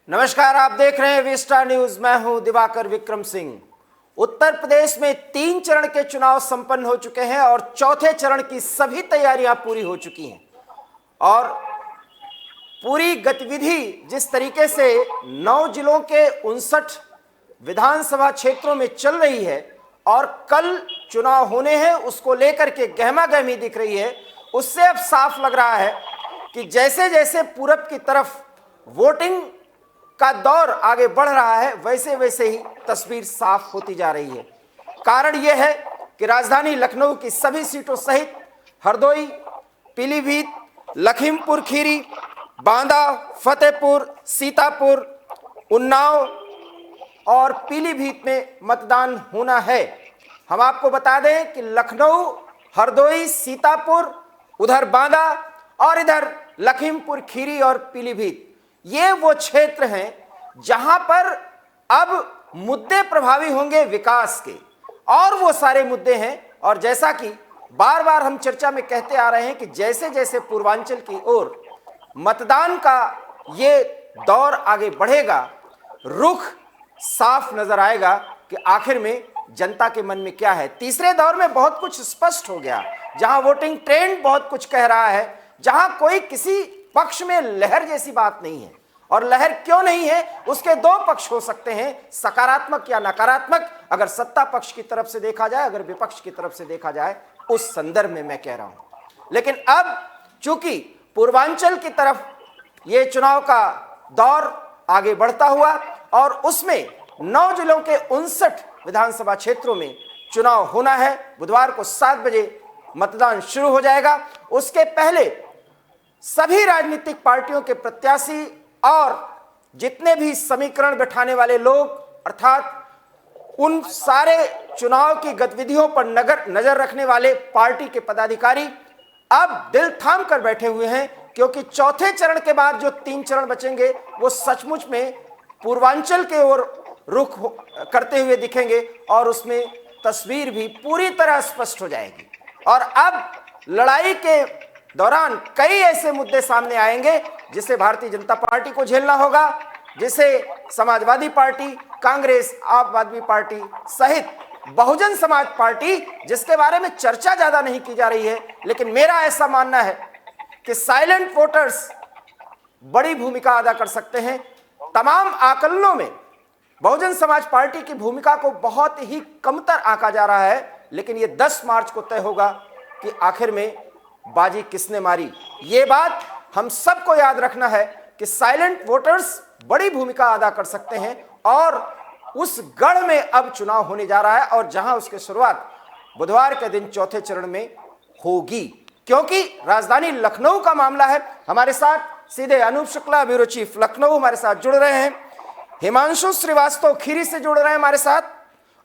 नमस्कार, आप देख रहे हैं वीस्टा न्यूज। मैं हूं दिवाकर विक्रम सिंह। उत्तर प्रदेश में 3 चरण के चुनाव संपन्न हो चुके हैं और चौथे चरण की सभी तैयारियां पूरी हो चुकी हैं और पूरी गतिविधि जिस तरीके से 9 जिलों के 59 विधानसभा क्षेत्रों में चल रही है और कल चुनाव होने हैं उसको लेकर के गहमा गहमी दिख रही है, उससे अब साफ लग रहा है कि जैसे जैसे पूरब की तरफ वोटिंग का दौर आगे बढ़ रहा है वैसे वैसे ही तस्वीर साफ होती जा रही है। कारण यह है कि राजधानी लखनऊ की सभी सीटों सहित हरदोई, पीलीभीत, लखीमपुर खीरी, बांदा, फतेहपुर, सीतापुर, उन्नाव और पीलीभीत में मतदान होना है। हम आपको बता दें कि लखनऊ, हरदोई, सीतापुर, उधर बांदा और इधर लखीमपुर खीरी और पीलीभीत, ये वो क्षेत्र हैं जहां पर अब मुद्दे प्रभावी होंगे विकास के, और वो सारे मुद्दे हैं। और जैसा कि बार बार हम चर्चा में कहते आ रहे हैं कि जैसे जैसे पूर्वांचल की ओर मतदान का ये दौर आगे बढ़ेगा, रुख साफ नजर आएगा कि आखिर में जनता के मन में क्या है। तीसरे दौर में बहुत कुछ स्पष्ट हो गया, जहां वोटिंग ट्रेंड बहुत कुछ कह रहा है, जहां कोई किसी पक्ष में लहर जैसी बात नहीं है। और लहर क्यों नहीं है, उसके 2 पक्ष हो सकते हैं, सकारात्मक या नकारात्मक। अगर सत्ता पक्ष की तरफ से देखा जाए, अगर विपक्ष की तरफ से देखा जाए, उस संदर्भ में मैं कह रहा हूं। लेकिन अब चूंकि पूर्वांचल की तरफ ये चुनाव का दौर आगे बढ़ता हुआ और उसमें 9 जिलों के 59 विधानसभा क्षेत्रों में चुनाव होना है। बुधवार को 7 बजे मतदान शुरू हो जाएगा। उसके पहले सभी राजनीतिक पार्टियों के प्रत्याशी और जितने भी समीकरण बैठाने वाले लोग, अर्थात उन सारे चुनाव की गतिविधियों पर नजर रखने वाले पार्टी के पदाधिकारी अब दिल थाम कर बैठे हुए हैं, क्योंकि चौथे चरण के बाद जो 3 चरण बचेंगे वो सचमुच में पूर्वांचल के ओर रुख करते हुए दिखेंगे और उसमें तस्वीर भी पूरी तरह स्पष्ट हो जाएगी। और अब लड़ाई के दौरान कई ऐसे मुद्दे सामने आएंगे जिसे भारतीय जनता पार्टी को झेलना होगा, जिसे समाजवादी पार्टी, कांग्रेस, आम आदमी पार्टी सहित बहुजन समाज पार्टी, जिसके बारे में चर्चा ज्यादा नहीं की जा रही है, लेकिन मेरा ऐसा मानना है कि साइलेंट वोटर्स बड़ी भूमिका अदा कर सकते हैं। तमाम आकलनों में बहुजन समाज पार्टी की भूमिका को बहुत ही कमतर आंका जा रहा है, लेकिन यह 10 मार्च को तय होगा कि आखिर में बाजी किसने मारी। ये बात हम सबको याद रखना है कि साइलेंट वोटर्स बड़ी भूमिका अदा कर सकते हैं और उस गढ़ में अब चुनाव होने जा रहा है, और जहां उसकी शुरुआत बुधवार के दिन चौथे चरण में होगी। क्योंकि राजधानी लखनऊ का मामला है, हमारे साथ सीधे अनूप शुक्ला, ब्यूरो चीफ लखनऊ, हमारे साथ जुड़ रहे हैं। हिमांशु श्रीवास्तव खीरी से जुड़ रहे हैं हमारे साथ,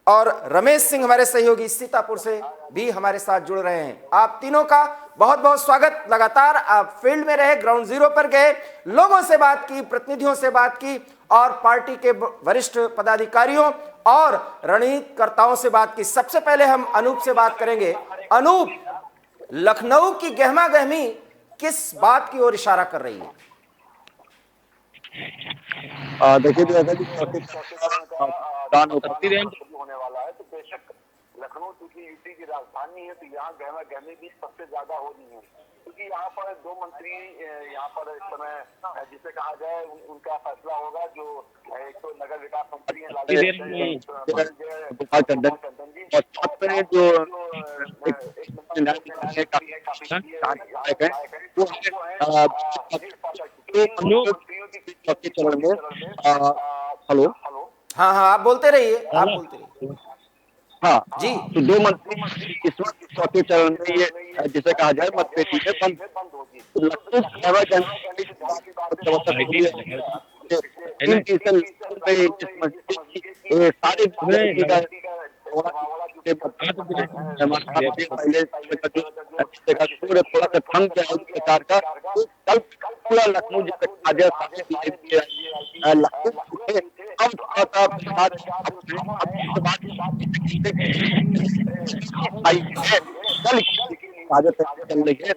और रमेश सिंह हमारे सहयोगी सीतापुर से भी हमारे साथ जुड़ रहे हैं। आप तीनों का बहुत बहुत स्वागत। लगातार आप फील्ड में रहे, ग्राउंड जीरो पर गए, लोगों से बात की, प्रतिनिधियों से बात की और पार्टी के वरिष्ठ पदाधिकारियों और रणनीतिकर्ताओं से बात की। सबसे पहले हम अनूप से बात करेंगे। अनूप, लखनऊ की गहमा गहमी किस बात की ओर इशारा कर रही है? देखिए होने वाला है, तो बेशक लखनऊ चूंकि यूपी की राजधानी है तो यहाँ गहमा गहमी भी सबसे ज्यादा होनी है, क्योंकि यहाँ पर 2 मंत्री यहाँ पर इस समय जिसे कहा जाए उनका फैसला होगा। जो एक तो नगर विकास मंत्री है लालू टंडन जी, हेलो, हाँ हाँ, आप बोलते रहिए, आप बोलते रहिए। हाँ जी, तो 2 मंत्री इस वक्त चौथे चरण में ये जिसे कहा जाए मतपेटी में बंद होगी। तो लखनऊ सारी थोड़ा सा थम गया प्रचार का। कल पूरा लखनऊ जिसे कहा जाए चल रही है,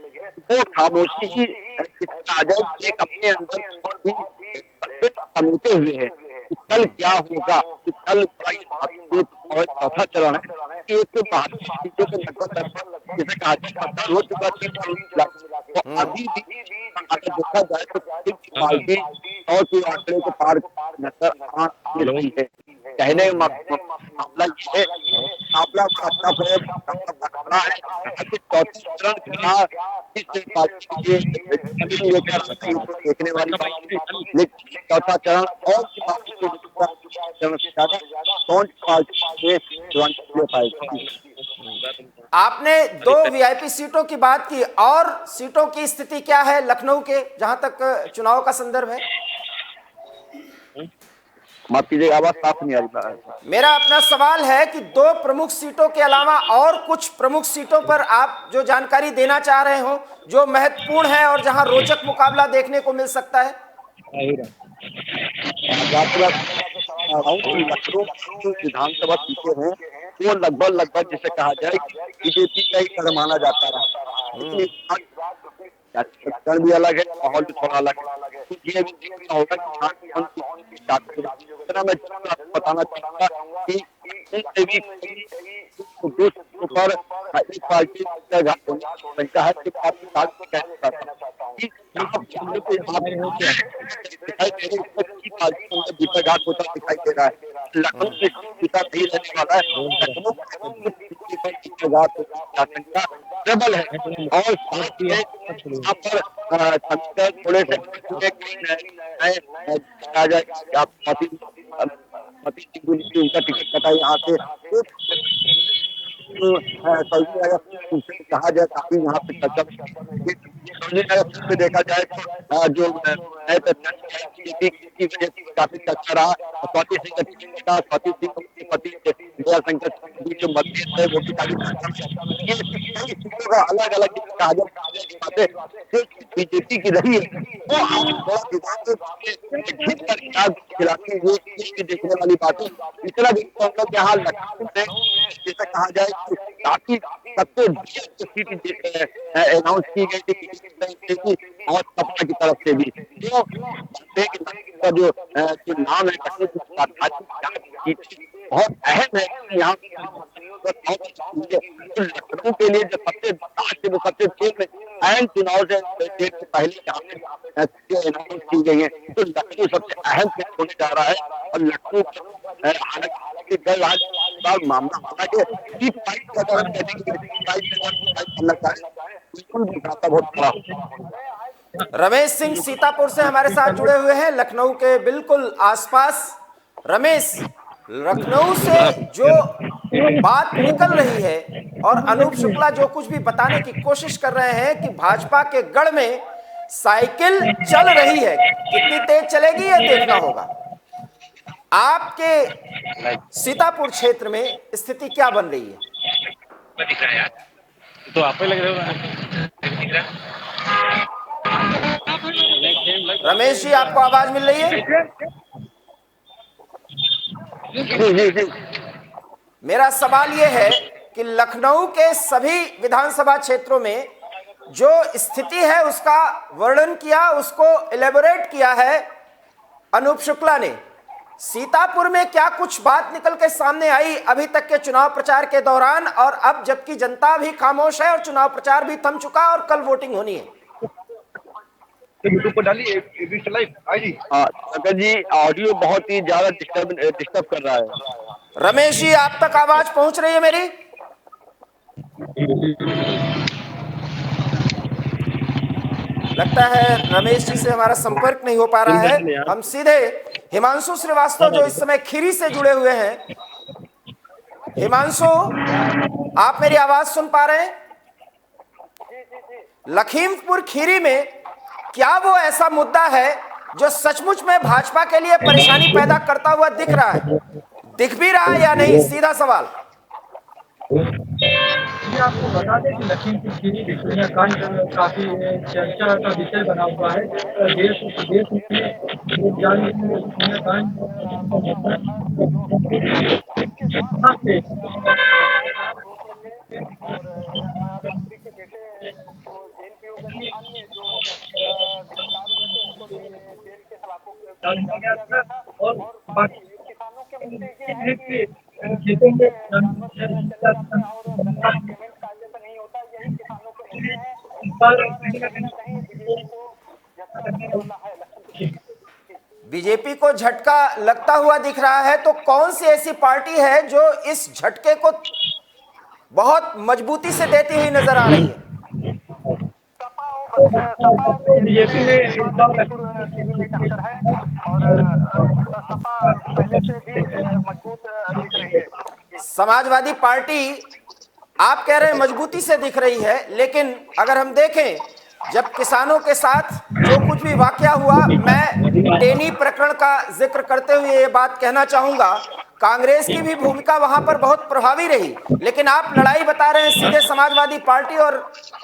वो खामोशी एक अपने अंदर समेटे हुए हैं कि कल क्या होगा, कि कल और चौथा चरण है। एक तो भाजपा सीटों के लगभग जैसे कहा जाए मतदान हो चुका 3 तो अभी भी अगर देखा जाए तो पार्टी और के आंकड़े को पार नजर आ रही है। कहने मामला ये है, मामला अपना बड़ा है कि चौथे चरण का किस पार्टी के लेकर देखने वाली बात है। लेकिन चौथा चरण और चरण से ज्यादा कौन पार्टी में ले पाएगी। आपने 2 वीआईपी सीटों की बात की, और सीटों की स्थिति क्या है लखनऊ के, जहां तक चुनाव का संदर्भ है? माफ कीजिएगा, आवाज साफ नहीं आ रही। मेरा अपना सवाल है कि 2 प्रमुख सीटों के अलावा और कुछ प्रमुख सीटों पर आप जो जानकारी देना चाह रहे हो, जो महत्वपूर्ण है और जहां रोचक मुकाबला देखने को मिल सकता है। विधानसभा सीटें हैं वो लगभग जिसे कहा जाए बीजेपी का ही कर माना जाता रहा, लेकिन भी अलग है, माहौल भी थोड़ा अलग है। ये होगा मैं बताना चाहूंगा कि पर एक पार्टी का बनता है कि दीपक घाट होता दिखाई दे रहा है। लखनऊ में पिता नहीं रहने वाला है, ट्रबल है और यहाँ पर थोड़े उनका टिकट कटा यहाँ से कहा जाए काफी यहाँ पे चर्चा देखा जाए तो जो काफी चर्चा रहा। स्वाति सिंह का स्वाति सिंह के पति दया शंकर जो मतभेद है वो भी काफी अलग अलग कहा जाए बीजेपी की रही है वो खिलाफी देखने वाली बात है। इतना भी यहाँ लखनऊ में जैसा कहा जाए काफी सबसे सीट अनाउंस की गई थी और सपा की तरफ से भी जो जो नाम है बहुत अहम है। यहाँ लखनऊ के लिए जो सबसे वो सबसे अहम चुनाव से पहले अनाउंस की गई है तो लखनऊ सबसे अहम होने जा रहा है। और लखनऊ मामला रमेश सिंह सीतापुर से हमारे साथ जुड़े हुए हैं, लखनऊ के बिल्कुल आसपास। रमेश, लखनऊ से जो बात निकल रही है और अनूप शुक्ला जो कुछ भी बताने की कोशिश कर रहे हैं कि भाजपा के गढ़ में साइकिल चल रही है, कितनी तेज चलेगी यह देखना होगा। आपके सीतापुर क्षेत्र में स्थिति क्या बन रही है? तो आप ही लग रहे हो। रमेश जी, आपको आवाज मिल रही है? मेरा सवाल यह है कि लखनऊ के सभी विधानसभा क्षेत्रों में जो स्थिति है उसका वर्णन किया, उसको एलेबोरेट किया है अनूप शुक्ला ने। सीतापुर में क्या कुछ बात निकल के सामने आई अभी तक के चुनाव प्रचार के दौरान, और अब जबकि जनता भी खामोश है और चुनाव प्रचार भी थम चुका और कल वोटिंग होनी है? अगर जी ऑडियो बहुत ही ज्यादा डिस्टर्ब कर रहा है। रमेश जी, आप तक आवाज पहुंच रही है मेरी? लगता है रमेश जी से हमारा संपर्क नहीं हो पा रहा है। हम सीधे हिमांशु श्रीवास्तव जो इस समय खीरी से जुड़े हुए हैं। हिमांशु, आप मेरी आवाज सुन पा रहे हैं? लखीमपुर खीरी में क्या वो ऐसा मुद्दा है जो सचमुच में भाजपा के लिए परेशानी पैदा करता हुआ दिख रहा है, दिख भी रहा है या नहीं? सीधा सवाल। आपको बता दें कि लखीमपुर खीरी भिक्टोरिया कांड काफी चर्चा का विषय बना हुआ है। देश में खेतों में बीजेपी को झटका लगता हुआ दिख रहा है, तो कौन सी ऐसी पार्टी है जो इस झटके को बहुत मजबूती से देती हुई नजर आ रही है? बीजेपी में इस बार टक्कर है और सपा पहले से भी मजबूत दिख रही है। समाजवादी पार्टी आप कह रहे हैं मजबूती से दिख रही है, लेकिन अगर हम देखें जब किसानों के साथ जो कुछ भी वाकया हुआ, मैं टेनी प्रकरण का जिक्र करते हुए ये बात कहना चाहूंगा, कांग्रेस की भी भूमिका वहां पर बहुत प्रभावी रही, लेकिन आप लड़ाई बता रहे हैं सीधे समाजवादी पार्टी और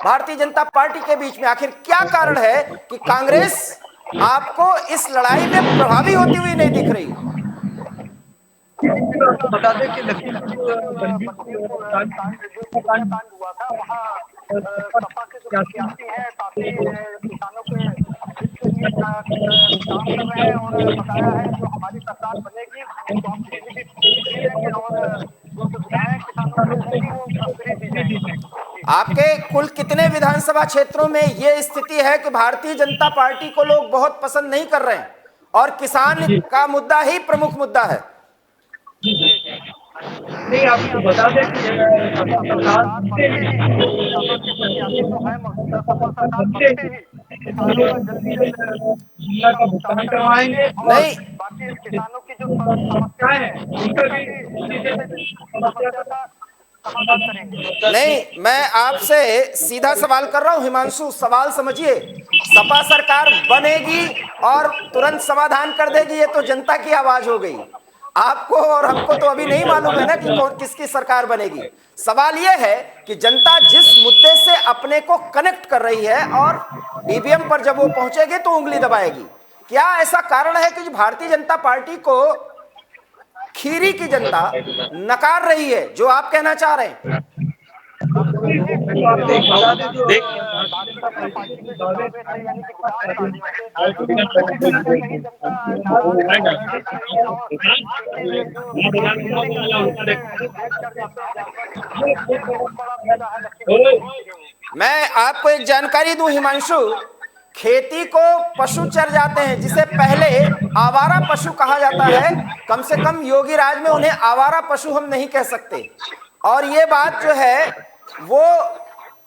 भारतीय जनता पार्टी के बीच में। आखिर क्या कारण है कि कांग्रेस आपको इस लड़ाई में प्रभावी होती हुई नहीं दिख रही? आपको बता दें कि लखीमपुर हुआ था वहाँ सपा के जो प्रत्याशी हैं काफी किसानों के काम कर रहे हैं और बताया है जो हमारी सरकार बनेगी तो हम बिजली भी देंगे और जो सुविधाएं किसानों को होंगी वो फ्री दी जाएंगी। आपके कुल कितने विधानसभा क्षेत्रों में यह स्थिति है कि भारतीय जनता पार्टी को लोग बहुत पसंद नहीं कर रहे हैं और किसान का मुद्दा ही प्रमुख मुद्दा है? नहीं, आपको बता दें कि भुगतान करवाएंगे। नहीं किसानों की जो समस्याएं हैं उनका भी समस्या का समाधान करेंगे। नहीं, मैं आपसे सीधा सवाल कर रहा हूं हिमांशु, सवाल समझिए। सपा सरकार बनेगी और तुरंत समाधान कर देगी, ये तो जनता की आवाज हो गई। आपको और हमको तो अभी नहीं मालूम है ना कि कौन किसकी सरकार बनेगी। सवाल यह है कि जनता जिस मुद्दे से अपने को कनेक्ट कर रही है और ईवीएम पर जब वो पहुंचेगी तो उंगली दबाएगी। क्या ऐसा कारण है कि भारतीय जनता पार्टी को खीरी की जनता नकार रही है, जो आप कहना चाह रहे हैं? मैं आपको एक जानकारी दूं हिमांशु, खेती को पशु चर जाते हैं, जिसे पहले आवारा पशु कहा जाता है। कम से कम योगी राज में उन्हें आवारा पशु हम नहीं कह सकते। और ये बात जो है वो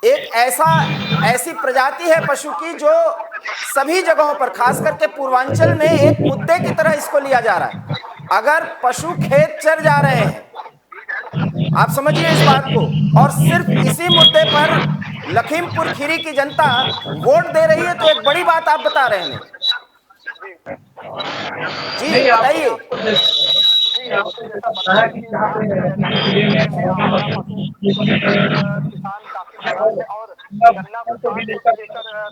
एक ऐसी प्रजाति है पशु की जो सभी जगहों पर, खास करके पूर्वांचल में, एक मुद्दे की तरह इसको लिया जा रहा है। अगर पशु खेत चर जा रहे हैं, आप समझिए इस बात को, और सिर्फ इसी मुद्दे पर लखीमपुर खीरी की जनता वोट दे रही है, तो एक बड़ी बात आप बता रहे हैं। जी बताइए। और गन्ना को लेकर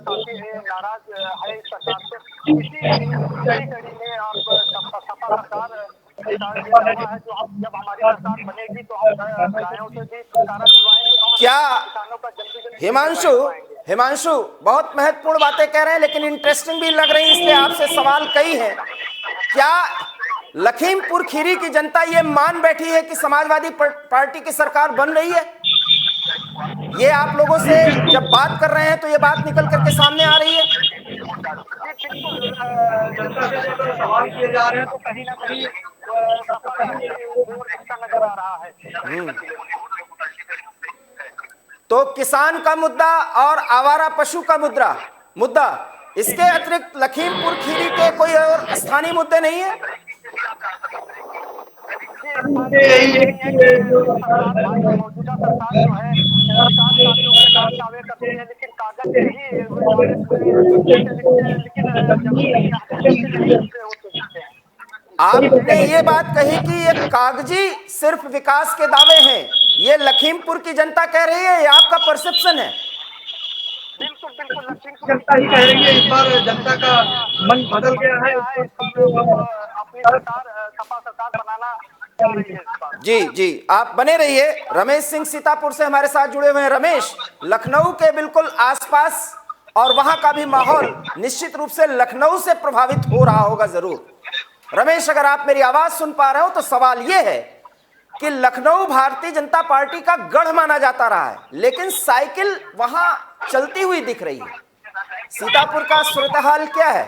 काफी नाराज है इस सरकार से। इसी कड़ी में आप सपा सरकार है जो हम जब हमारी सरकार बनेगी तो हम गायों से भी छुटकारा दिलवाएंगे और क्या किसानों का जल्दी हिमांशु बहुत महत्वपूर्ण बातें कह रहे हैं, लेकिन इंटरेस्टिंग भी लग रही है, इसलिए आपसे सवाल कई है। क्या लखीमपुर खीरी की जनता ये मान बैठी है कि समाजवादी पार्टी की सरकार बन रही है? ये आप लोगों से जब बात कर रहे हैं तो ये बात निकल करके सामने आ रही है? जनता से जो सवाल किए जा रहे हैं तो कहीं ना कहीं नजर आ रहा है। तो किसान का मुद्दा और आवारा पशु का मुद्दा, इसके अतिरिक्त लखीमपुर खीरी के कोई और स्थानीय मुद्दे नहीं है? मौजूदा सरकार जो है विकास कार्यों के साथ दावे करती है, लेकिन कागज पे ही आपने ये बात कही कि ये कागजी सिर्फ विकास के दावे हैं, ये लखीमपुर की जनता कह रही है, ये आपका परसेप्शन है? बिल्कुल जनता ही कह रही है। इस बार जनता का मन बदल गया है। अपनी सरकार सपा सरकार बनाना चाह रही है। जी आप बने रहिए। रमेश सिंह सीतापुर से हमारे साथ जुड़े हुए हैं। रमेश, लखनऊ के बिल्कुल आसपास और वहां का भी माहौल निश्चित रूप से लखनऊ से प्रभावित हो रहा होगा जरूर। रमेश, अगर आप मेरी आवाज सुन पा रहे हो तो सवाल यह है कि लखनऊ भारतीय जनता पार्टी का गढ़ माना जाता रहा है, लेकिन साइकिल वहां चलती हुई दिख रही है। सीतापुर का सूरत हाल क्या है?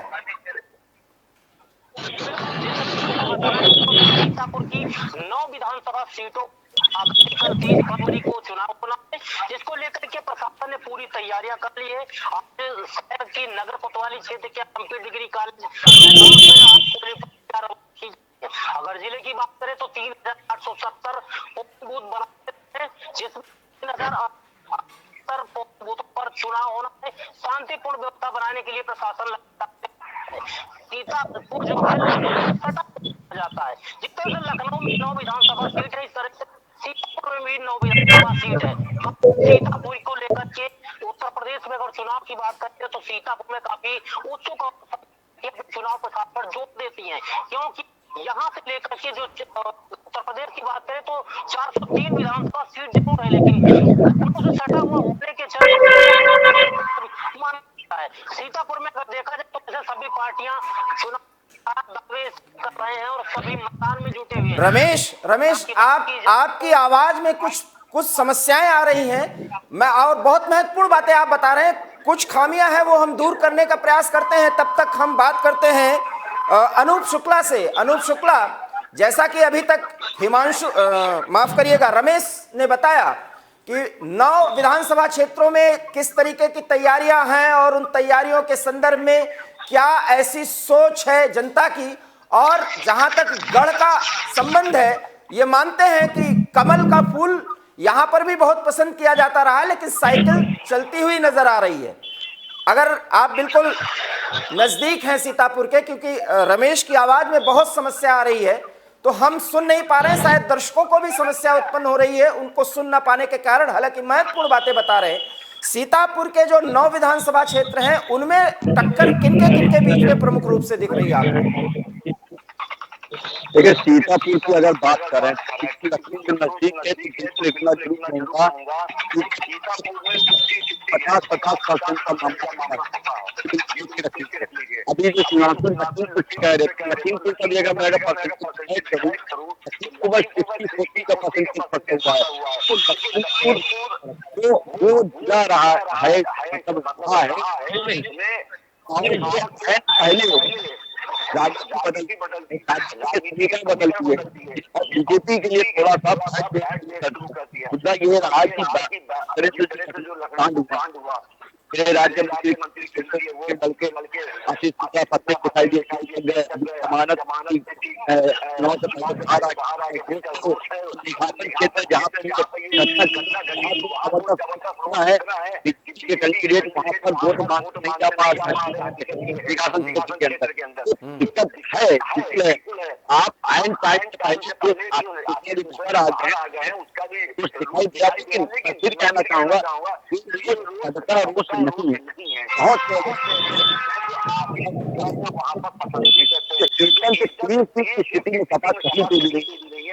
सीतापुर की 9 विधानसभा सीटों कल 30 फरवरी को चुनाव होना है, जिसको लेकर के प्रशासन ने पूरी तैयारियां कर ली है। शहर की नगर कोतवाली क्षेत्र के एमपी डिग्री कॉलेज अगर जिले की बात करें तो 3870 बूथ बनाए हैं, जिसमें 3070 बूथों पर चुनाव होना है। शांतिपूर्ण व्यवस्था बनाने के लिए प्रशासन लगता है। सीतापुर जो है जाता है, जिस तरह से लखनऊ में 9 विधानसभा सीट है, इस तरह से सीतापुर में भी 9 विधानसभा सीट है। सीतापुर को लेकर के उत्तर प्रदेश में अगर चुनाव की बात करते हैं तो सीतापुर में काफी उत्सुक चुनाव प्रचार पर जोर देती है, क्योंकि यहाँ से लेकर के जो उत्तर प्रदेश की बात करें तो 403 विधानसभा सीट जरूर है, लेकिन लखनऊ से सटा हुआ होने के चलते माना जाता है। सीतापुर में अगर देखा जाए तो सभी पार्टियां चुनाव दावे कर रहे हैं और सभी मतदान में जुटे हुए हैं। रमेश, आपकी आवाज में कुछ समस्याएं आ रही हैं। मैं और बहुत महत्वपूर्ण बातें आप बता रहे हैं, कुछ खामियां हैं वो हम दूर करने का प्रयास करते हैं। तब तक हम बात करते हैं अनूप शुक्ला से। अनूप शुक्ला, जैसा कि अभी तक माफ करिएगा, रमेश ने बताया कि 9 विधानसभा क्षेत्रों में किस तरीके की तैयारियां हैं और उन तैयारियों के संदर्भ में क्या ऐसी सोच है जनता की, और जहां तक गढ़ का संबंध है, ये मानते हैं कि कमल का फूल यहां पर भी बहुत पसंद किया जाता रहा है, लेकिन साइकिल चलती हुई नजर आ रही है। अगर आप बिल्कुल नजदीक हैं सीतापुर के, क्योंकि रमेश की आवाज में बहुत समस्या आ रही है तो हम सुन नहीं पा रहे हैं, शायद दर्शकों को भी समस्या उत्पन्न हो रही है उनको सुन ना पाने के कारण। हालांकि महत्वपूर्ण बातें बता रहे हैं। सीतापुर के जो 9 विधानसभा क्षेत्र हैं उनमें टक्कर किनके बीच में प्रमुख रूप से दिख रही है आपको? देखिए, सीतापुर की अगर बात करें तो लखनऊ के नजदीक है, तो बिल्कुल इतना जरूर कहूंगा 50% का मामला अभी जो चुनाव लखीमपुर कह रहे थे, लखीमपुर का भी अगर मेरा परसेंटेज करूँ तो बस 50-40 का परसेंटेज पकड़ हुआ है। तो लखीमपुर जो जा रहा है, मतलब रहा है और ये पहले राजनीति बदलती है और बीजेपी के लिए थोड़ा सा मुद्दा ये रहा कि राज्य मंत्री बल्कि आशीष फतेह दिखाई दिए जमानत क्षेत्र जहाँ है कैंडिडेट वहाँ पर वोट मांग नहीं जा पा रहा है के अंदर दिक्कत है। इसलिए आप आयन आ गए उसका भी दिखाई दिया, लेकिन फिर कहना चाहूंगा रोष नहीं है। बहुत स्थिति में सपा कहीं पे भी नहीं,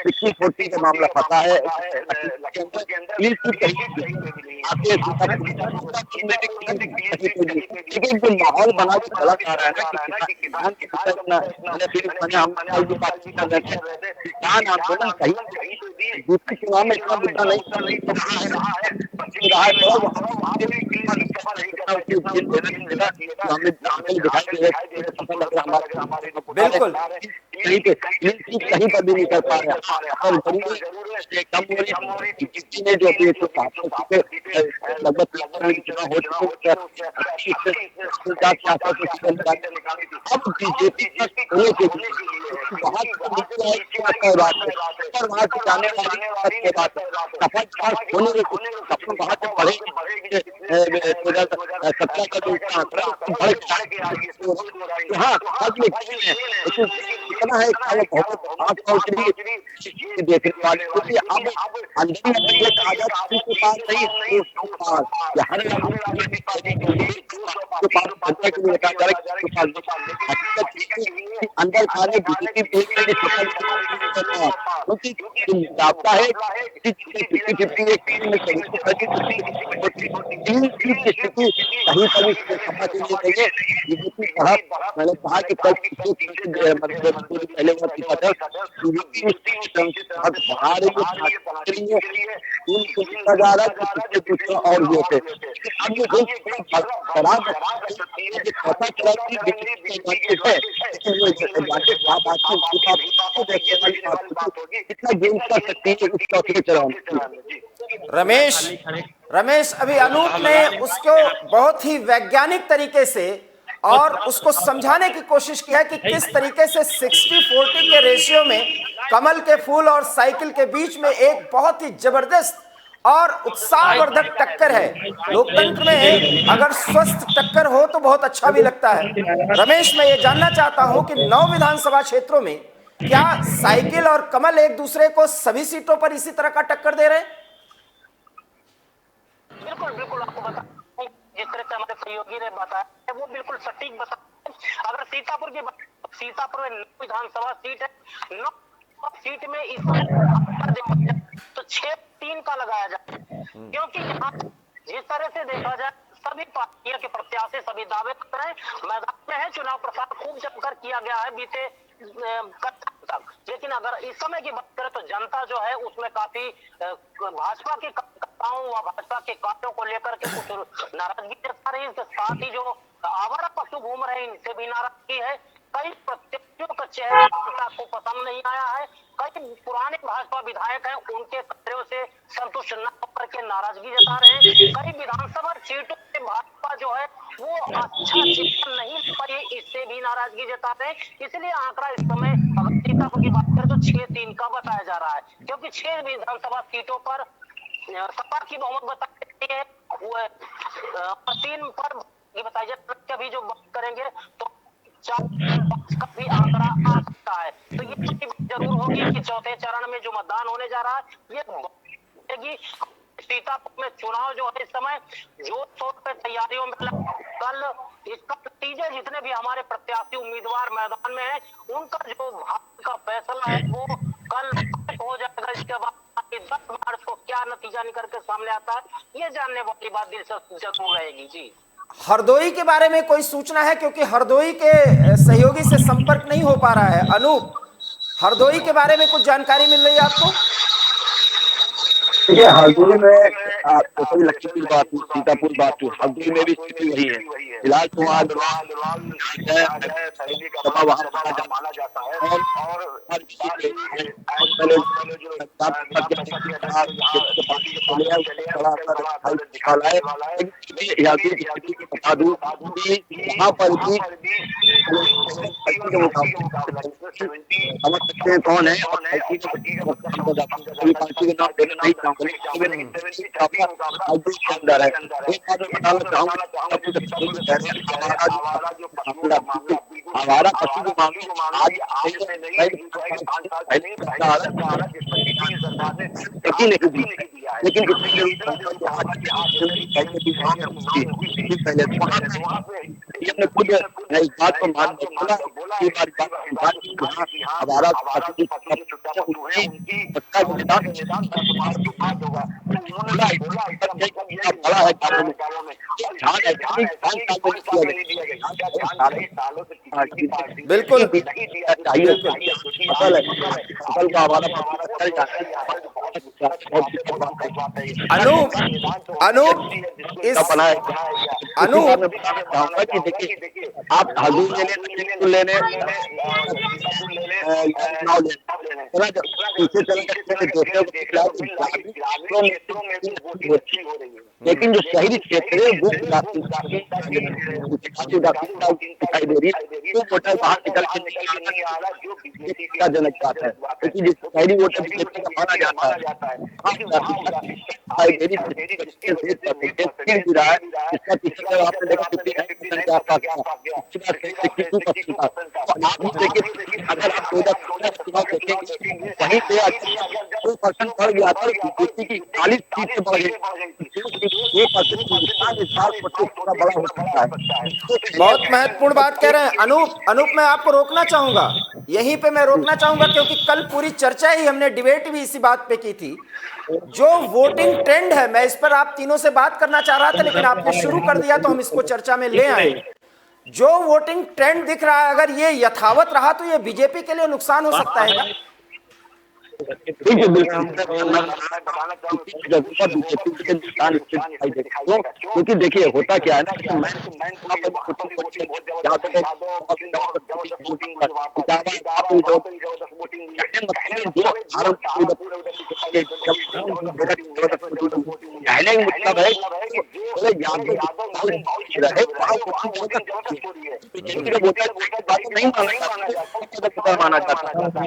60-40 का मामला पता है। लेकिन जो माहौल बना के चला जा रहा है ना कि किसान के किसान आंदोलन कहीं दूसरे चुनाव में इतना मुद्दा नहीं रहा है। बिल्कुल कहीं पर भी नहीं कर पा रहे और ने जो अभी लगभग चुनाव हो चुके अब बीजेपी होने के वहां से जाने वाली के बाद सफल होने के वहां से बढ़े सत्ता का जो आंकड़ा हाँ इतना है देखने वाले, क्योंकि अब अंदर के पास नहीं अंदर खाने बीजेपी जाता है मैंने कहा कि कल पहले बात की था बाहर के लिए उनको किया जा रहा है कि कुछ और भी होते अब ये पता चला कि कितना गेम कर सकती है इस चौथे चरण में। रमेश अभी अनूप ने उसको बहुत ही वैज्ञानिक तरीके से और उसको समझाने की कोशिश की है कि किस तरीके से 60-40 के रेशियो में कमल के फूल और साइकिल के बीच में एक बहुत ही जबरदस्त और उत्साहवर्धक टक्कर है। लोकतंत्र में अगर स्वस्थ टक्कर हो तो बहुत अच्छा भी लगता है। रमेश, मैं ये जानना चाहता हूं कि 9 विधानसभा क्षेत्रों में क्या साइकिल और कमल एक दूसरे को सभी सीटों पर इसी तरह का टक्कर दे रहे हैं? बिल्कुल बिल्कुल, आपको बता जिस तरह से हमारे सहयोगी ने बताया वो बिल्कुल सटीक बताया। अगर सीतापुर में 9 विधानसभा सीट है, 9 सीट में इस तो 6-3 का लगाया जाए, क्योंकि यहाँ जिस तरह से देखा जाए सभी पार्टियों के प्रत्याशी सभी दावे कर रहे हैं, मैदान में है, चुनाव प्रचार खूब जमकर किया गया है बीते तक। लेकिन अगर इस समय की बात करें तो जनता जो है उसमें काफी भाजपा के कार्यकर्ताओं व भाजपा के कार्यों को लेकर के कुछ नाराजगी जता रही है। इसके साथ ही जो आवारा पशु घूम रहे हैं इनसे भी नाराजगी है। कई प्रत्याशियों का चेहरा जनता को पसंद नहीं आया है। कई पुराने भाजपा विधायक हैं, उनके कार्यों से संतुष्ट न होकर के नाराजगी जता रहे हैं। कई विधानसभा सीटों से भाजपा जो है वो अच्छा चित्र नहीं ले पाई, इससे भी नाराजगी जता रहे हैं। इसलिए आंकड़ा इस समय अगर सीतापुर की बात करें तो 6-3 का बताया जा रहा है, क्योंकि 6 विधानसभा सीटों पर सपा की बहुमत बताई जाती है, 3 पर बताई जाती है। अभी जो बात करेंगे तो 4-5 का भी आंकड़ा आ सकता है। तो ये जरूर होगी कि चौथे चरण में जो मतदान होने जा रहा है ये सीतापुर में चुनाव जो है इस समय जोर शोर पे तैयारियों में कल इसका नतीजे जितने भी हमारे प्रत्याशी उम्मीदवार मैदान में है उनका जो भाग्य का फैसला है वो कल हो जाएगा। इसके बाद 10 मार्च को क्या नतीजा निकल के सामने आता है ये जानने वाली बात दिलचस्प जरूर रहेगी। जी, हरदोई के बारे में कोई सूचना है? क्योंकि हरदोई के सहयोगी से संपर्क नहीं हो पा रहा है। अनूप, हरदोई के बारे में कुछ जानकारी मिल रही है आपको? देखिए हरदोई में तो लक्ष्मीपुर बात सीतापुर बात हरदोई में भी स्थिति वही है। फिलहाल तो वहाँ माना जाता है और बता दूं वहाँ पर भी समझ सकते हैं कौन है पार्टी के नाम देना नहीं चाहूंगा हमारा पशु को आज लेकिन हमने खुद इस बात को मान हमारा बिल्कुल देखिए आप हजूर लेने लेकिन जो शहरी क्षेत्र है वो दिखाई दे रही है वो वोटर बाहर निकल के जनक बात है, क्योंकि जिस शहरी वोटर माना जाता है इसका पिछले आपने देखा अगर आप 2015 देखेंगे वहीं पे 2% बढ़ गया था बीजेपी की 40 सीटें बढ़ गई, 2% बड़ा हो सकता है। बहुत महत्वपूर्ण बात कह रहे हैं अनूप मैं आपको रोकना चाहूंगा, यहीं पे मैं रोकना चाहूंगा क्योंकि कल पूरी चर्चा ही हमने डिबेट भी इसी बात पे की थी। जो वोटिंग ट्रेंड है मैं इस पर आप तीनों से बात करना चाह रहा था लेकिन आपने शुरू कर दिया तो हम इसको चर्चा में ले आए। जो वोटिंग ट्रेंड दिख रहा है, अगर ये यथावत रहा तो ये बीजेपी के लिए नुकसान हो सकता है क्या? बिल्कुल बिल्कुल मैं बताना चाहूंगा क्योंकि देखिए होता क्या है ना कि मतलब है नहीं माना जाता गलत है।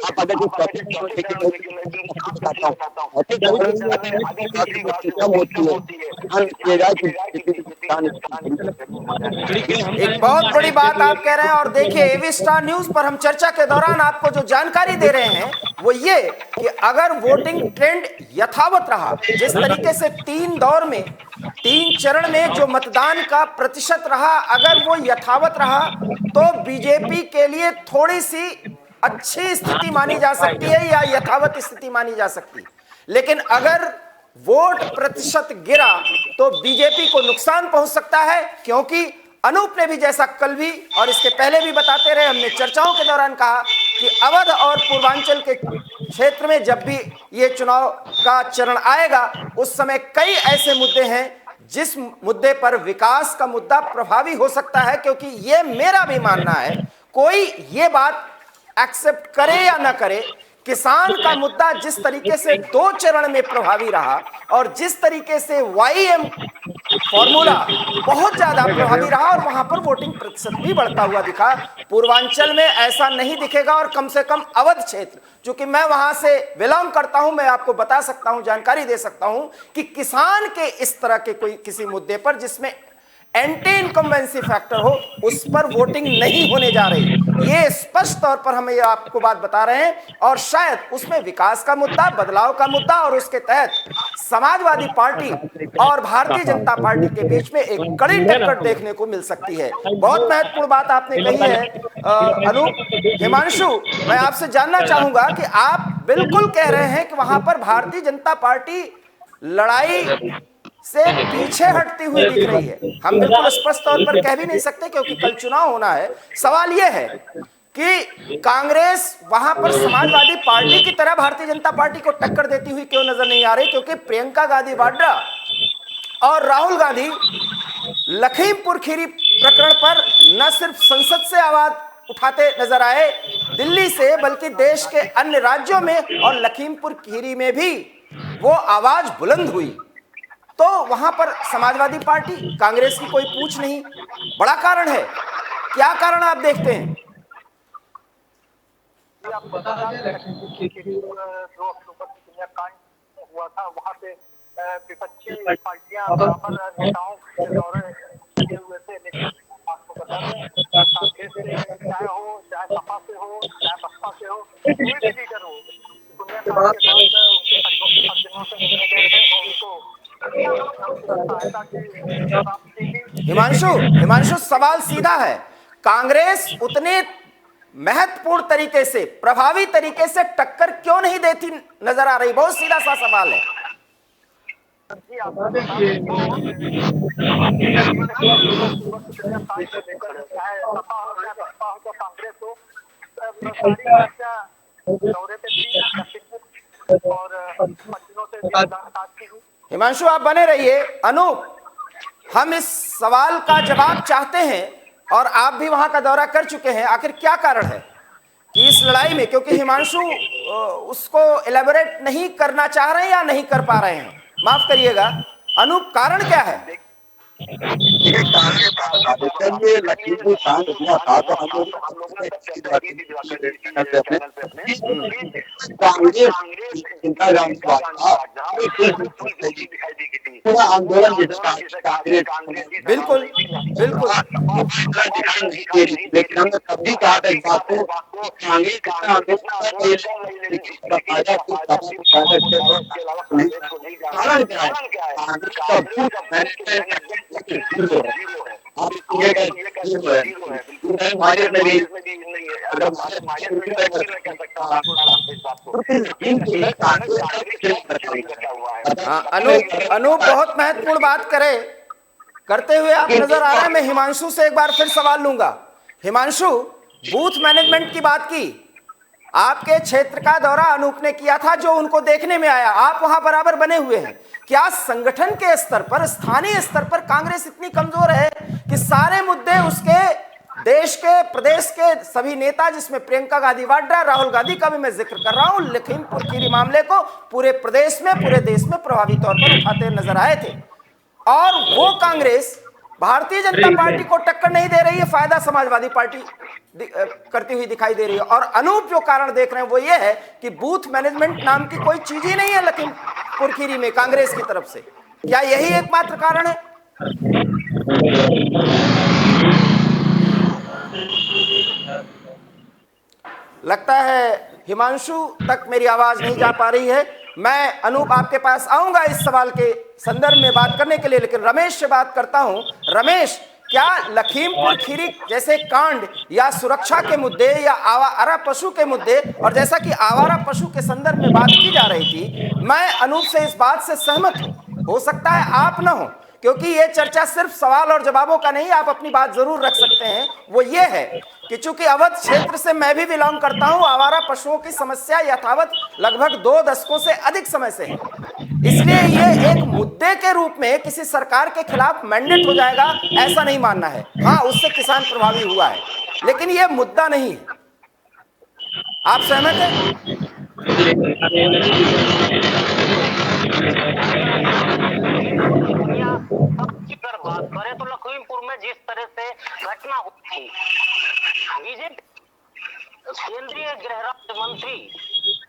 आप ऐसा नहीं कि नुकसान होने के बाद ध्यान रखिए जिलों में नुकसान आप अगर एक बहुत बड़ी बात आप कह रहे हैं। और देखिए, एवी स्टार न्यूज पर हम चर्चा के दौरान आपको जो जानकारी दे रहे हैं वो ये कि अगर वोटिंग ट्रेंड यथावत रहा, जिस तरीके से 3 दौर में 3 चरण में जो मतदान का प्रतिशत रहा, अगर वो यथावत रहा तो बीजेपी के लिए थोड़ी सी अच्छी स्थिति मानी जा सकती है या यथावत स्थिति मानी जा सकती है। लेकिन अगर वोट प्रतिशत गिरा तो बीजेपी को नुकसान पहुंच सकता है, क्योंकि अनूप ने भी, जैसा कल भी और इसके पहले भी बताते रहे, हमने चर्चाओं के दौरान कहा कि अवध और पूर्वांचल के क्षेत्र में जब भी ये चुनाव का चरण आएगा उस समय कई ऐसे मुद्दे हैं जिस मुद्दे पर विकास का मुद्दा प्रभावी हो सकता है। क्योंकि ये मेरा भी मानना है, कोई ये बात एक्सेप्ट करे या ना करे, किसान का मुद्दा जिस तरीके से 2 चरण में प्रभावी रहा और जिस तरीके से YM फॉर्मूला बहुत ज्यादा प्रभावी रहा और वहां पर वोटिंग प्रतिशत भी बढ़ता हुआ दिखा, पूर्वांचल में ऐसा नहीं दिखेगा। और कम से कम अवध क्षेत्र, चूंकि मैं वहां से बिलोंग करता हूं, मैं आपको बता सकता हूं, जानकारी दे सकता हूं कि किसान के इस तरह के कोई किसी मुद्दे पर जिसमें एंटी इनकम्बेंसी फैक्टर हो, उस पर वोटिंग नहीं होने जा रही। ये स्पष्ट तौर पर हम ये आपको बात बता रहे हैं। और शायद उसमें विकास का मुद्दा, बदलाव का मुद्दा और उसके तहत समाजवादी पार्टी और भारतीय जनता पार्टी के बीच में एक कड़ी टक्कर देखने को मिल सकती है। बहुत महत्वपूर्ण बात आपने कही है अनूप। हिमांशु, मैं आपसे जानना चाहूंगा कि आप बिल्कुल कह रहे हैं कि वहां पर भारतीय जनता पार्टी लड़ाई से पीछे हटती हुई दिख रही है। हम बिल्कुल स्पष्ट तौर पर कह भी नहीं सकते क्योंकि कल चुनाव होना है। सवाल यह है कि कांग्रेस वहां पर समाजवादी पार्टी की तरह भारतीय जनता पार्टी को टक्कर देती हुई क्यों नजर नहीं आ रही? क्योंकि प्रियंका गांधी वाड्रा और राहुल गांधी लखीमपुर खीरी प्रकरण पर न सिर्फ संसद से आवाज उठाते नजर आए दिल्ली से, बल्कि देश के अन्य राज्यों में और लखीमपुर खीरी में भी वो आवाज बुलंद हुई। तो वहां पर समाजवादी पार्टी, कांग्रेस की कोई पूछ नहीं। बड़ा कारण है, क्या कारण आप देखते हैं? आप बता दें, जो अक्टूबर की दुनियाकांड हुआ था वहां पे विपक्षी पार्टियां बराबर नेताओं के दौरे किए हुए थे। लेकिन आपको बता दें, कांग्रेस से चाहे हो, चाहे सपा से हो, चाहे बसपा से हो, कोई भी लीडर हो, दुनिया के बाद उनके परिवर्तनों से मिलने गए थे और उनको हिमांशु, सवाल सीधा है। कांग्रेस उतने महत्वपूर्ण तरीके से, प्रभावी तरीके से टक्कर क्यों नहीं देती नजर आ रही? बहुत सीधा सा सवाल है। हिमांशु, आप बने रहिए। अनूप, हम इस सवाल का जवाब चाहते हैं और आप भी वहां का दौरा कर चुके हैं। आखिर क्या कारण है कि इस लड़ाई में, क्योंकि हिमांशु उसको एलेबोरेट नहीं करना चाह रहे हैं या नहीं कर पा रहे हैं, माफ करिएगा। अनूप, कारण क्या है? जब ये लखीमपुर कांड हुआ था तो हम लोगों ने कांग्रेस इंदिरा गांधी पूरा आंदोलन बिल्कुल बिल्कुल लेकिन हमने तब भी कहा था इस बात को कांग्रेस कितना कारण क्या है? कांग्रेस का अनूप बहुत महत्वपूर्ण बात करते हुए आप नजर आ रहे हैं। मैं हिमांशु से एक बार फिर सवाल लूंगा। हिमांशु, बूथ मैनेजमेंट की बात की, आपके क्षेत्र का दौरा अनूप ने किया था, जो उनको देखने में आया, आप वहां बराबर बने हुए हैं। क्या संगठन के स्तर पर, स्थानीय स्तर पर कांग्रेस इतनी कमजोर है कि सारे मुद्दे उसके देश के, प्रदेश के सभी नेता, जिसमें प्रियंका गांधी वाड्रा, राहुल गांधी का भी मैं जिक्र कर रहा हूं, लखीमपुर खीरी मामले को पूरे प्रदेश में, पूरे देश में प्रभावी तौर पर उठाते नजर आए थे, और वो कांग्रेस भारतीय जनता पार्टी को टक्कर नहीं दे रही है, फायदा समाजवादी पार्टी करती हुई दिखाई दे रही है। और अनूप जो कारण देख रहे हैं वो ये है कि बूथ मैनेजमेंट नाम की कोई चीज ही नहीं है लखीमपुर खीरी में कांग्रेस की तरफ से। क्या यही एकमात्र कारण है? लगता है हिमांशु तक मेरी आवाज नहीं जा पा रही है। मैं अनूप आपके पास आऊंगा इस सवाल के संदर्भ में बात करने के लिए, लेकिन रमेश से बात करता हूं। रमेश, क्या लखीमपुर खीरी जैसे कांड या सुरक्षा के मुद्दे या आवारा पशु के मुद्दे, और जैसा कि आवारा पशु के संदर्भ में बात की जा रही थी, मैं अनूप से इस बात से सहमत हूं, हो सकता है आप ना हो, क्योंकि ये चर्चा सिर्फ सवाल और जवाबों का नहीं, आप अपनी बात जरूर रख सकते हैं। वो ये है कि चूंकि अवध क्षेत्र से मैं भी बिलोंग करता हूं, आवारा पशुओं की समस्या यथावत लगभग 2 दशकों से अधिक समय से है, इसलिए ये एक मुद्दे के रूप में किसी सरकार के खिलाफ मैंडेट हो जाएगा ऐसा नहीं मानना है। हाँ, उससे किसान प्रभावी हुआ है, लेकिन ये मुद्दा नहीं है। आप सहमत हैं? अगर बात करें तो लखीमपुर में जिस तरह से घटना हुई थी, बीजेपी केंद्रीय गृह राज्य मंत्री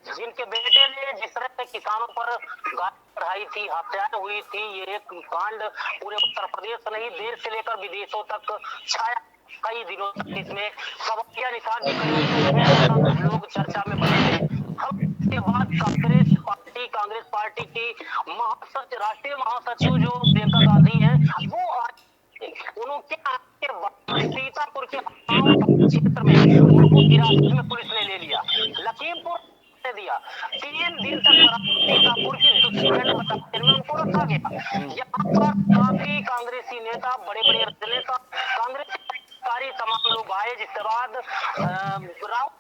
जिनके बेटे ने जिस तरह से किसानों पर गाली बढ़ाई थी, हत्याएं हुई थी, ये एक कांड पूरे उत्तर प्रदेश नहीं, देश से लेकर विदेशों तक छाया। कई दिनों तक इसमें सवालिया निशान भी लोग चर्चा में बने थे। इसके बाद कांग्रेस पार्टी की राष्ट्रीय महासचिव जो प्रियंका गांधी हैं, वो उनके सीतापुर के क्षेत्र में उनको हिरासत में पुलिस ने ले लिया, लखीमपुर ने दिया। 3 दिन तक सीतापुर की उनको रखा गया। यहाँ पर काफी कांग्रेसी नेता, बड़े बड़े नेता, कांग्रेस तमाम लोग आए, जिसके बाद राहुल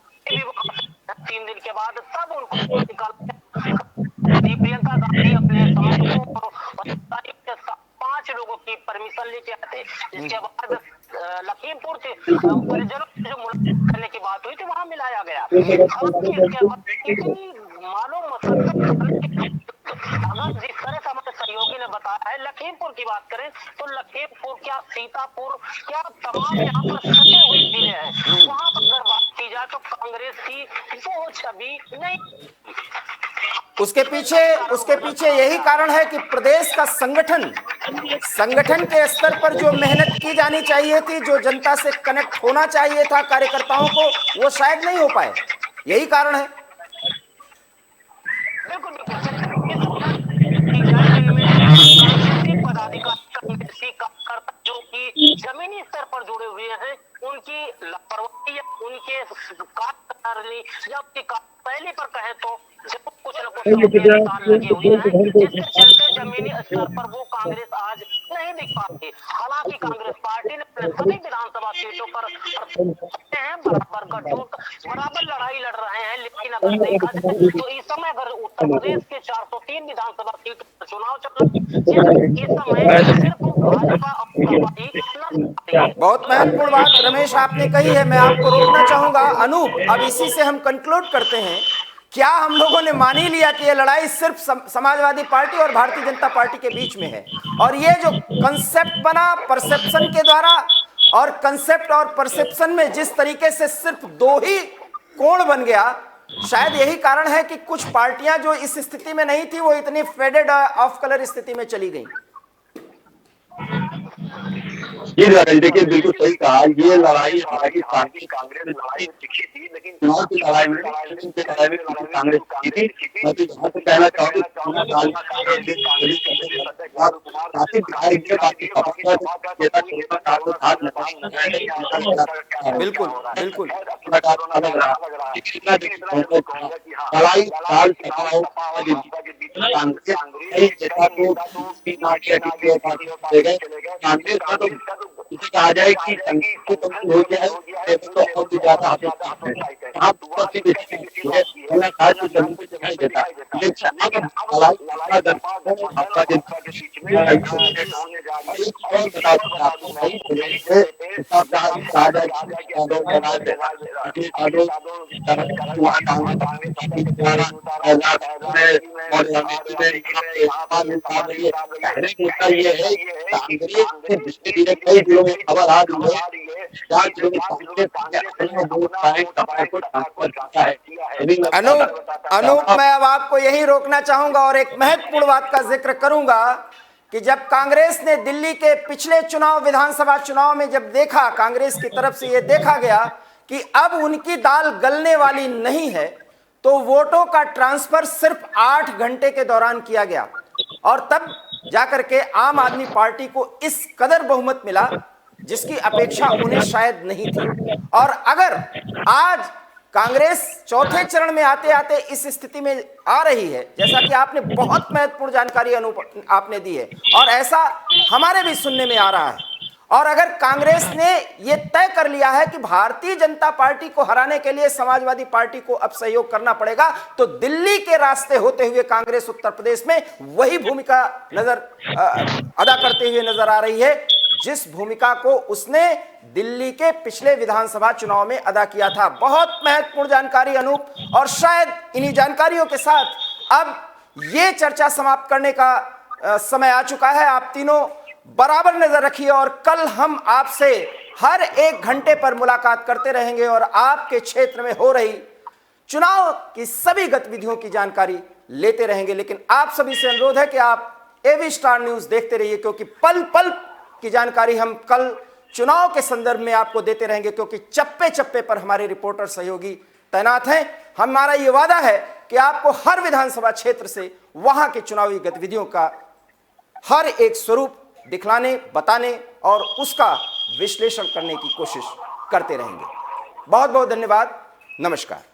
3 दिन के बाद तब उनको निकाला। प्रियंका गांधी अपने समर्थकों और 5 लोगों की परमिशन लेके आते, जिसके बाद लखीमपुर से परिजनों से जो मुलाकात करने की बात हुई थी वहां मिलाया गया। इसके बाद मालूम अगर जिस तरह से हमारे सहयोगी ने बताया है, लखीमपुर की बात करें तो लखीमपुर क्या सीतापुर क्या तमाम यहाँ पर सटे हुए जिले हैं, वहां पर अगर बात की जाए तो कांग्रेस की वो छवि नहीं। उसके पीछे यही कारण है कि प्रदेश का संगठन के स्तर पर जो मेहनत की जानी चाहिए थी, जो जनता से कनेक्ट होना चाहिए था कार्यकर्ताओं को, वो शायद नहीं हो पाए। यही कारण है। बिल्कुल कार्यकर्ता जो कि जमीनी स्तर पर जुड़े हुए हैं, उनकी लापरवाही या उनके कार्यप्रणाली या उनकी पहले पर कहे तो जब कुछ न कुछ लगे हुए हैं, जिसके चलते जमीनी स्तर पर वो कांग्रेस आज नहीं दिख पाती। हालांकि कांग्रेस पार्टी ने अपने सभी विधानसभा सीटों पर हैं, बराबर गठजोड़, बराबर लड़ाई लड़ रहे हैं, लेकिन अगर देखा जाए तो इस समय अगर उत्तर प्रदेश के 403 विधानसभा सीटों पर चुनाव चल रहा है, इस समय सिर्फ भाजपा और बहुत महत्वपूर्ण बात रमेश आपने कही है, मैं आपको रोकना चाहूंगा। अनूप, अब इसी से हम कंक्लूड करते हैं। क्या हम लोगों ने मान ही लिया कि यह लड़ाई सिर्फ समाजवादी पार्टी और भारतीय जनता पार्टी के बीच में है, और ये जो कंसेप्ट बना परसेप्शन के द्वारा और कंसेप्ट और परसेप्शन में जिस तरीके से सिर्फ दो ही कोण बन गया, शायद यही कारण है कि कुछ पार्टियां जो इस स्थिति में नहीं थी वो इतनी फेडेड ऑफ कलर स्थिति में चली गई। ये लड़ाई, देखिए बिल्कुल सही कहा, ये लड़ाई हालांकि कांग्रेस लड़ाई दिखी थी, लेकिन चुनाव की लड़ाई में कांग्रेस जीती। मैं तो यहाँ से कहना चाहूँगा बिल्कुल बिल्कुल लड़ाई आ जाए कि हो जाए तो और भी ज्यादा आप देता ये है धीरे कई जिलों में खबर आ रही है, 4 जिलों में अनूप, मैं अब आपको यही रोकना चाहूंगा और एक महत्वपूर्ण बात का जिक्र करूंगा कि जब कांग्रेस ने दिल्ली के पिछले चुनाव, विधानसभा चुनाव में जब देखा, कांग्रेस की तरफ से यह देखा गया कि अब उनकी दाल गलने वाली नहीं है, तो वोटों का ट्रांसफर सिर्फ 8 घंटे के दौरान किया गया और तब जाकर के आम आदमी पार्टी को इस कदर बहुमत मिला जिसकी अपेक्षा उन्हें शायद नहीं थी। और अगर आज कांग्रेस चौथे चरण में आते आते इस स्थिति में आ रही है, जैसा कि आपने बहुत महत्वपूर्ण जानकारी आपने दी है और ऐसा हमारे भी सुनने में आ रहा है, और अगर कांग्रेस ने यह तय कर लिया है कि भारतीय जनता पार्टी को हराने के लिए समाजवादी पार्टी को अब सहयोग करना पड़ेगा, तो दिल्ली के रास्ते होते हुए कांग्रेस उत्तर प्रदेश में वही भूमिका अदा करते हुए नजर आ रही है जिस भूमिका को उसने दिल्ली के पिछले विधानसभा चुनाव में अदा किया था। बहुत महत्वपूर्ण जानकारी अनूप, और शायद इन्हीं जानकारियों के साथ अब ये चर्चा समाप्त करने का समय आ चुका है। आप तीनों बराबर नजर रखिए और कल हम आपसे हर 1 घंटे पर मुलाकात करते रहेंगे और आपके क्षेत्र में हो रही चुनाव की सभी गतिविधियों की जानकारी लेते रहेंगे। लेकिन आप सभी से अनुरोध है कि आप एवी स्टार न्यूज देखते रहिए, क्योंकि पल पल की जानकारी हम कल चुनाव के संदर्भ में आपको देते रहेंगे, क्योंकि चप्पे चप्पे पर हमारे रिपोर्टर सहयोगी तैनात हैं। हमारा ये वादा है कि आपको हर विधानसभा क्षेत्र से वहां के चुनावी गतिविधियों का हर एक स्वरूप दिखलाने, बताने और उसका विश्लेषण करने की कोशिश करते रहेंगे। बहुत बहुत धन्यवाद। नमस्कार।